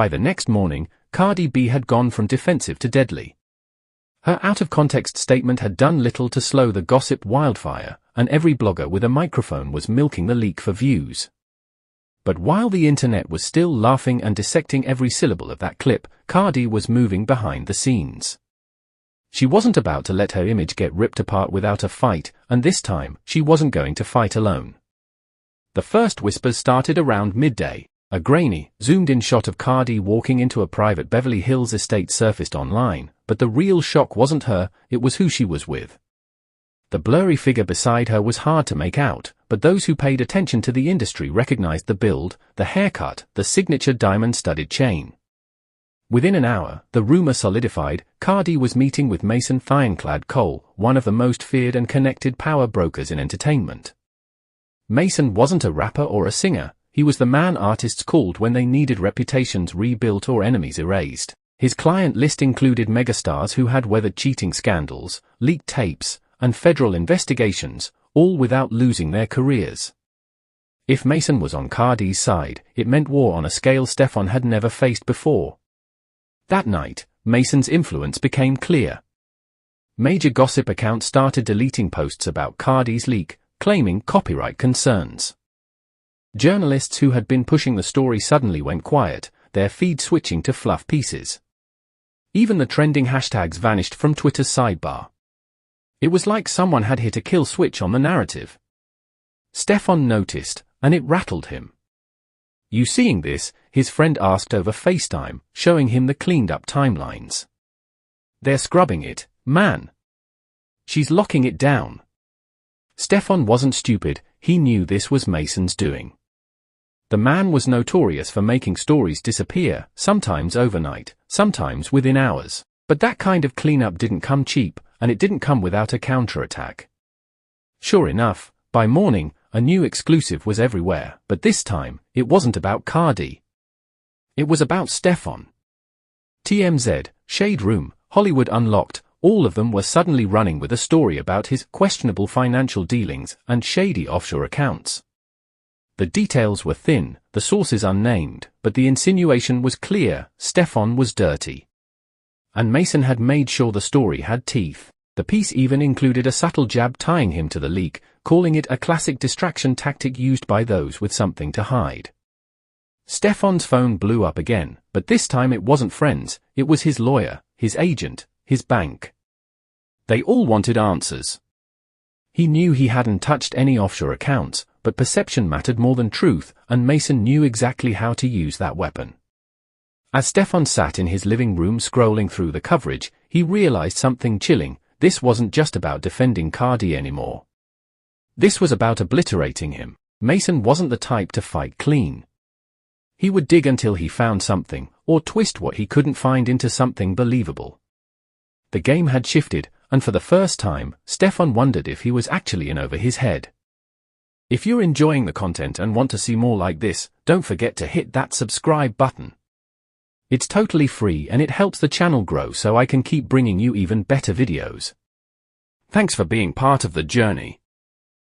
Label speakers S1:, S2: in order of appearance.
S1: By the next morning, Cardi B had gone from defensive to deadly. Her out-of-context statement had done little to slow the gossip wildfire, and every blogger with a microphone was milking the leak for views. But while the internet was still laughing and dissecting every syllable of that clip, Cardi was moving behind the scenes. She wasn't about to let her image get ripped apart without a fight, and this time, she wasn't going to fight alone. The first whispers started around midday. A grainy, zoomed-in shot of Cardi walking into a private Beverly Hills estate surfaced online, but the real shock wasn't her, it was who she was with. The blurry figure beside her was hard to make out, but those who paid attention to the industry recognized the build, the haircut, the signature diamond-studded chain. Within an hour, the rumor solidified, Cardi was meeting with Mason Thionclad Cole, one of the most feared and connected power brokers in entertainment. Mason wasn't a rapper or a singer. He was the man artists called when they needed reputations rebuilt or enemies erased. His client list included megastars who had weathered cheating scandals, leaked tapes, and federal investigations, all without losing their careers. If Mason was on Cardi's side, it meant war on a scale Stefon had never faced before. That night, Mason's influence became clear. Major gossip accounts started deleting posts about Cardi's leak, claiming copyright concerns. Journalists who had been pushing the story suddenly went quiet, their feed switching to fluff pieces. Even the trending hashtags vanished from Twitter's sidebar. It was like someone had hit a kill switch on the narrative. Stefon noticed, and it rattled him. "You seeing this?" his friend asked over FaceTime, showing him the cleaned-up timelines. "They're scrubbing it, man. She's locking it down." Stefon wasn't stupid, he knew this was Mason's doing. The man was notorious for making stories disappear, sometimes overnight, sometimes within hours. But that kind of cleanup didn't come cheap, and it didn't come without a counterattack. Sure enough, by morning, a new exclusive was everywhere, but this time, it wasn't about Cardi. It was about Stefon. TMZ, Shade Room, Hollywood Unlocked, all of them were suddenly running with a story about his questionable financial dealings and shady offshore accounts. The details were thin, the sources unnamed, but the insinuation was clear: Stefon was dirty. And Mason had made sure the story had teeth. The piece even included a subtle jab tying him to the leak, calling it a classic distraction tactic used by those with something to hide. Stefon's phone blew up again, but this time it wasn't friends, it was his lawyer, his agent, his bank. They all wanted answers. He knew he hadn't touched any offshore accounts, but perception mattered more than truth, and Mason knew exactly how to use that weapon. As Stefon sat in his living room scrolling through the coverage, he realized something chilling: this wasn't just about defending Cardi anymore. This was about obliterating him. Mason wasn't the type to fight clean. He would dig until he found something, or twist what he couldn't find into something believable. The game had shifted, and for the first time, Stefon wondered if he was actually in over his head. If you're enjoying the content and want to see more like this, don't forget to hit that subscribe button. It's totally free and it helps the channel grow so I can keep bringing you even better videos. Thanks for being part of the journey.